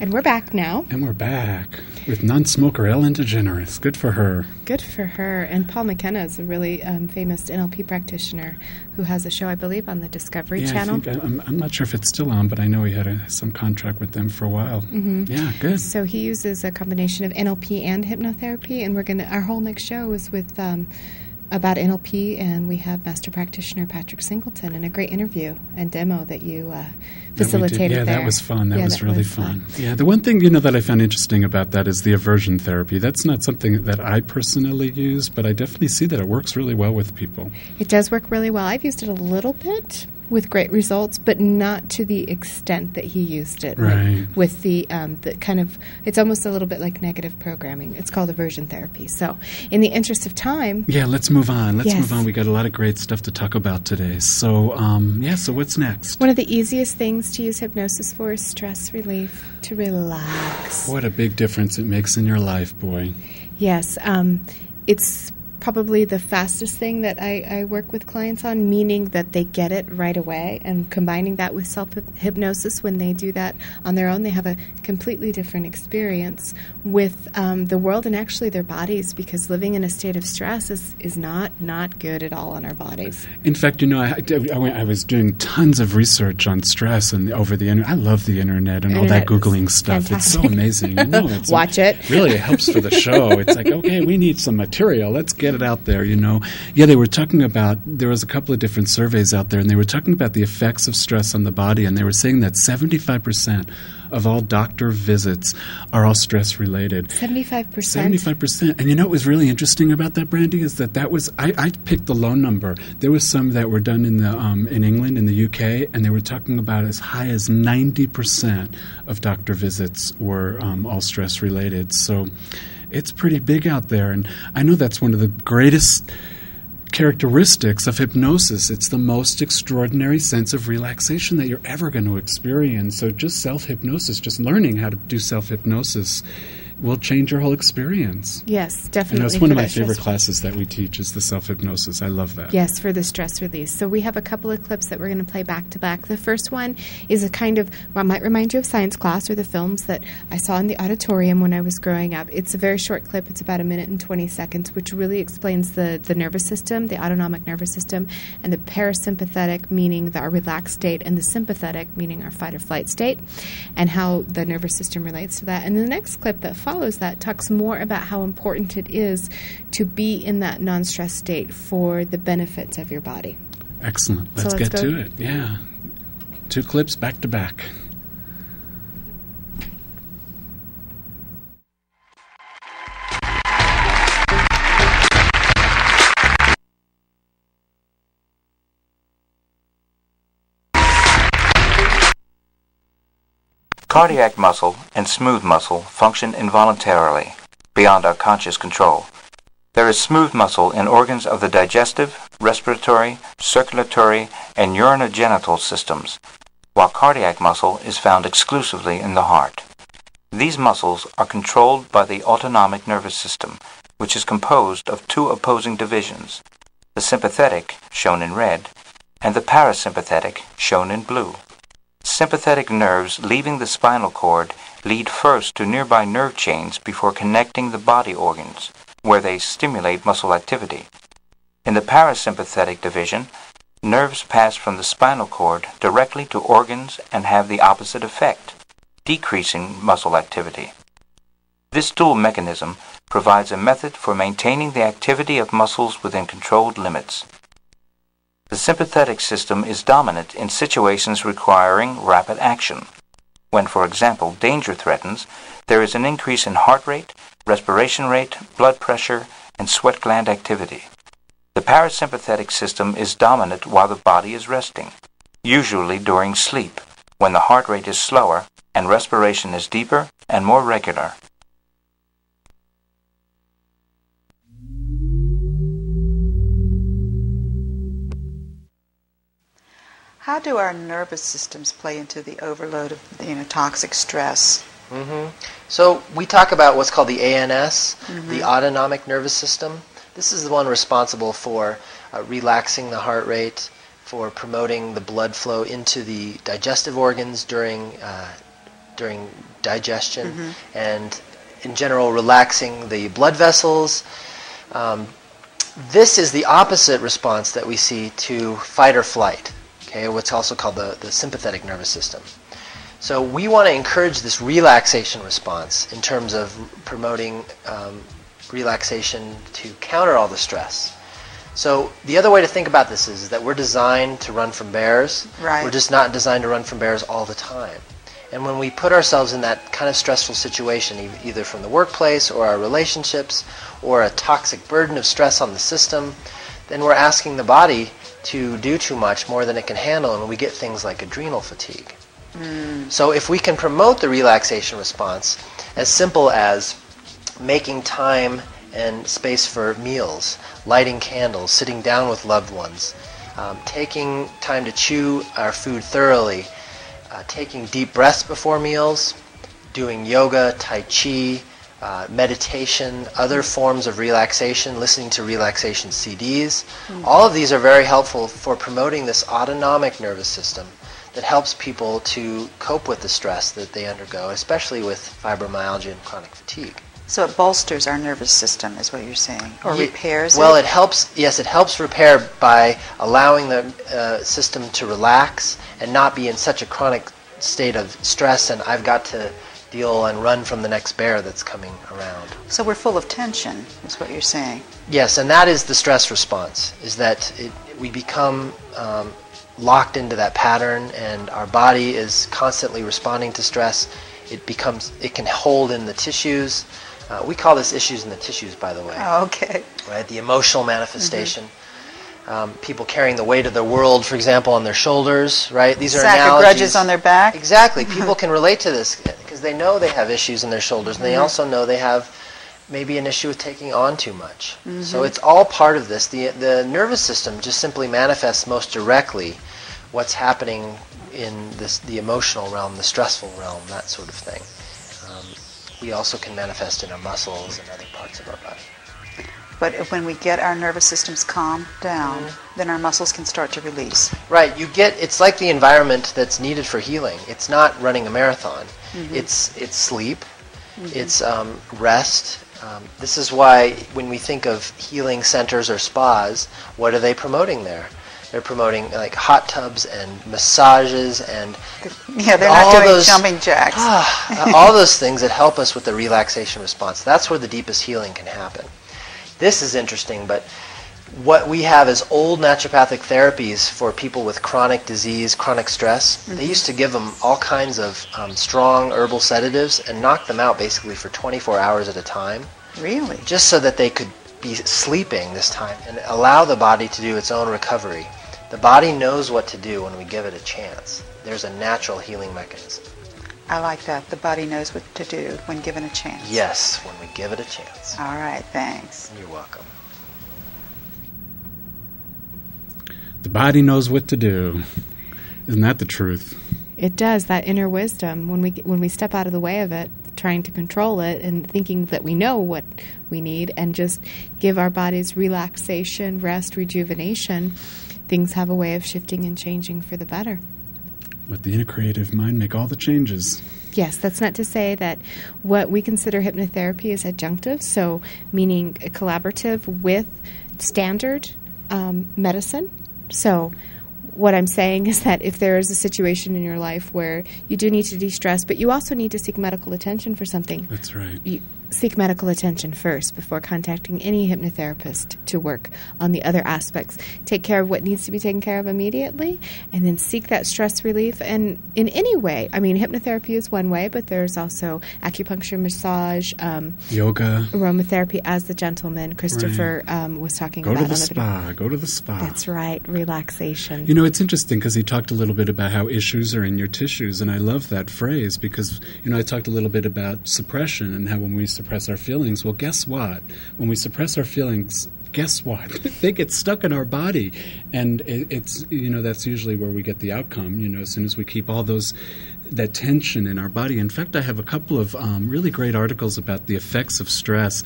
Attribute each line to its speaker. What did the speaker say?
Speaker 1: And we're back now.
Speaker 2: And we're back with non-smoker Ellen DeGeneres. Good for her.
Speaker 1: Good for her. And Paul McKenna is a really famous NLP practitioner who has a show, I believe, on the Discovery Channel.
Speaker 2: I'm not sure if it's still on, but I know he had some contract with them for a while.
Speaker 1: Mm-hmm.
Speaker 2: Yeah, good.
Speaker 1: So he uses a combination of NLP and hypnotherapy, and our whole next show is with about NLP, and we have master practitioner Patrick Singleton, and a great interview and demo that you facilitated there.
Speaker 2: That was fun. That was really fun. Yeah, the one thing that I found interesting about that is the aversion therapy. That's not something that I personally use, but I definitely see that it works really well with people.
Speaker 1: It does work really well. I've used it a little bit with great results, but not to the extent that he used it.
Speaker 2: Right.
Speaker 1: With the kind of, it's almost a little bit like negative programming. It's called aversion therapy. So in the interest of time.
Speaker 2: Yeah, let's move on. Let's move on. We got a lot of great stuff to talk about today. So, so what's next?
Speaker 1: One of the easiest things to use hypnosis for is stress relief, to relax.
Speaker 2: What a big difference it makes in your life, boy.
Speaker 1: Yes. It's probably the fastest thing that I work with clients on, meaning that they get it right away. And combining that with self-hypnosis, when they do that on their own, they have a completely different experience with the world and actually their bodies, because living in a state of stress is not good at all on our bodies.
Speaker 2: In fact, I was doing tons of research on stress and over the internet. I love the internet and all that Googling stuff.
Speaker 1: Fantastic.
Speaker 2: It's so amazing.
Speaker 1: Watch it.
Speaker 2: Really, it helps for the show. It's like, okay, we need some material. Let's get it out there, Yeah, they were talking about, there was a couple of different surveys out there, and they were talking about the effects of stress on the body, and they were saying that 75% of all doctor visits are all stress-related.
Speaker 1: 75%?
Speaker 2: 75%. And what was really interesting about that, Brandy, is that was, I picked the low number. There was some that were done in England, in the UK, and they were talking about as high as 90% of doctor visits were all stress-related. So it's pretty big out there, and I know that's one of the greatest characteristics of hypnosis. It's the most extraordinary sense of relaxation that you're ever going to experience. So just self-hypnosis, just learning how to do self-hypnosis will change your whole experience.
Speaker 1: Yes, definitely.
Speaker 2: It's one of my favorite classes that we teach is the self-hypnosis. I love that.
Speaker 1: Yes, for the stress release. So we have a couple of clips that we're going to play back to back. The first one is a kind of, what might remind you of science class or the films that I saw in the auditorium when I was growing up. It's a very short clip. It's about 1 minute and 20 seconds, which really explains the nervous system, the autonomic nervous system, and the parasympathetic, meaning our relaxed state, and the sympathetic, meaning our fight or flight state, and how the nervous system relates to that. And the next clip that follows that talks more about how important it is to be in that non-stress state for the benefits of your body.
Speaker 2: Excellent. Let's get to it. Yeah. 2 clips back to back.
Speaker 3: Cardiac muscle and smooth muscle function involuntarily, beyond our conscious control. There is smooth muscle in organs of the digestive, respiratory, circulatory, and urinogenital systems, while cardiac muscle is found exclusively in the heart. These muscles are controlled by the autonomic nervous system, which is composed of 2 opposing divisions, the sympathetic, shown in red, and the parasympathetic, shown in blue. Sympathetic nerves leaving the spinal cord lead first to nearby nerve chains before connecting the body organs, where they stimulate muscle activity. In the parasympathetic division, nerves pass from the spinal cord directly to organs and have the opposite effect, decreasing muscle activity. This dual mechanism provides a method for maintaining the activity of muscles within controlled limits. The sympathetic system is dominant in situations requiring rapid action. When, for example, danger threatens, there is an increase in heart rate, respiration rate, blood pressure, and sweat gland activity. The parasympathetic system is dominant while the body is resting, usually during sleep, when the heart rate is slower and respiration is deeper and more regular.
Speaker 4: How do our nervous systems play into the overload of toxic stress?
Speaker 5: So we talk about what's called the ANS, the autonomic nervous system. This is the one responsible for relaxing the heart rate, for promoting the blood flow into the digestive organs during during digestion, and in general relaxing the blood vessels. This is the opposite response that we see to fight or flight, okay, what's also called the sympathetic nervous system. So we want to encourage this relaxation response in terms of promoting relaxation to counter all the stress. So the other way to think about this is that we're designed to run from bears.
Speaker 4: Right.
Speaker 5: We're just not designed to run from bears all the time. And when we put ourselves in that kind of stressful situation, either from the workplace or our relationships or a toxic burden of stress on the system, then we're asking the body to do too much, more than it can handle, and we get things like adrenal fatigue. So if we can promote the relaxation response, as simple as making time and space for meals, lighting candles, sitting down with loved ones, taking time to chew our food thoroughly, taking deep breaths before meals, doing yoga, tai chi, meditation, other forms of relaxation, listening to relaxation CDs. All of these are very helpful for promoting this autonomic nervous system that helps people to cope with the stress that they undergo, especially with fibromyalgia and chronic fatigue.
Speaker 4: So it bolsters our nervous system, is what you're saying, or repairs
Speaker 5: Well,
Speaker 4: it?
Speaker 5: it helps. Yes, it helps repair by allowing the system to relax and not be in such a chronic state of stress. And I've got to deal and run from the next bear that's coming around.
Speaker 4: So we're full of tension, is what you're saying.
Speaker 5: Yes, and that is the stress response. Is that we become locked into that pattern, and our body is constantly responding to stress. It can hold in the tissues. We call this issues in the tissues, by the way.
Speaker 4: Oh, okay.
Speaker 5: Right, the emotional manifestation. People carrying the weight of their world, for example, on their shoulders. Right, these are
Speaker 4: Sack
Speaker 5: analogies.
Speaker 4: of grudges on their back.
Speaker 5: Exactly. People can relate to this because they know they have issues in their shoulders, and they also know they have maybe an issue with taking on too much. So it's all part of this. The nervous system just simply manifests most directly what's happening in the emotional realm, the stressful realm, that sort of thing. We also can manifest in our muscles and other parts of our body.
Speaker 4: But when we get our nervous systems calmed down, then our muscles can start to release.
Speaker 5: Right. It's like the environment that's needed for healing. It's not running a marathon. It's sleep. It's rest. This is why when we think of healing centers or spas, what are they promoting there? They're promoting like hot tubs and massages and
Speaker 4: Yeah, they're not doing
Speaker 5: those
Speaker 4: jumping jacks.
Speaker 5: all those things that help us with the relaxation response. That's where the deepest healing can happen. This is interesting, but what we have is old naturopathic therapies for people with chronic disease, chronic stress. They used to give them all kinds of strong herbal sedatives and knock them out basically for 24 hours at a time.
Speaker 4: Really?
Speaker 5: Just so that they could be sleeping this time and allow the body to do its own recovery. The body knows what to do when we give it a chance. There's a natural healing mechanism.
Speaker 4: I like that. The body knows what to do when given a chance.
Speaker 5: Yes, when we give it a chance.
Speaker 4: All right, thanks.
Speaker 5: You're welcome.
Speaker 2: The body knows what to do. Isn't that the truth?
Speaker 1: It does, that inner wisdom. When we step out of the way of it, trying to control it and thinking that we know what we need and just give our bodies relaxation, rest, rejuvenation, things have a way of shifting and changing for the better.
Speaker 2: Let the inner creative mind make all the changes.
Speaker 1: Yes, that's not to say that what we consider hypnotherapy is adjunctive, so meaning collaborative with standard medicine. So what I'm saying is that if there is a situation in your life where you do need to de-stress, but you also need to seek medical attention for something.
Speaker 2: That's right.
Speaker 1: You seek medical attention first before contacting any hypnotherapist to work on the other aspects. Take care of what needs to be taken care of immediately, and then seek that stress relief. And in any way, I mean, hypnotherapy is one way, but there's also acupuncture, massage,
Speaker 2: yoga,
Speaker 1: aromatherapy, as the gentleman Christopher was talking about.
Speaker 2: Go to the spa. Go to the spa.
Speaker 1: That's right. Relaxation.
Speaker 2: You know, it's interesting because he talked a little bit about how issues are in your tissues, and I love that phrase because, you know, I talked a little bit about suppression and how when we suppress our feelings, well, guess what? When we suppress our feelings, guess what? They get stuck in our body, and it's, you know, that's usually where we get the outcome, you know, as soon as we keep all that tension in our body. In fact, I have a couple of really great articles about the effects of stress.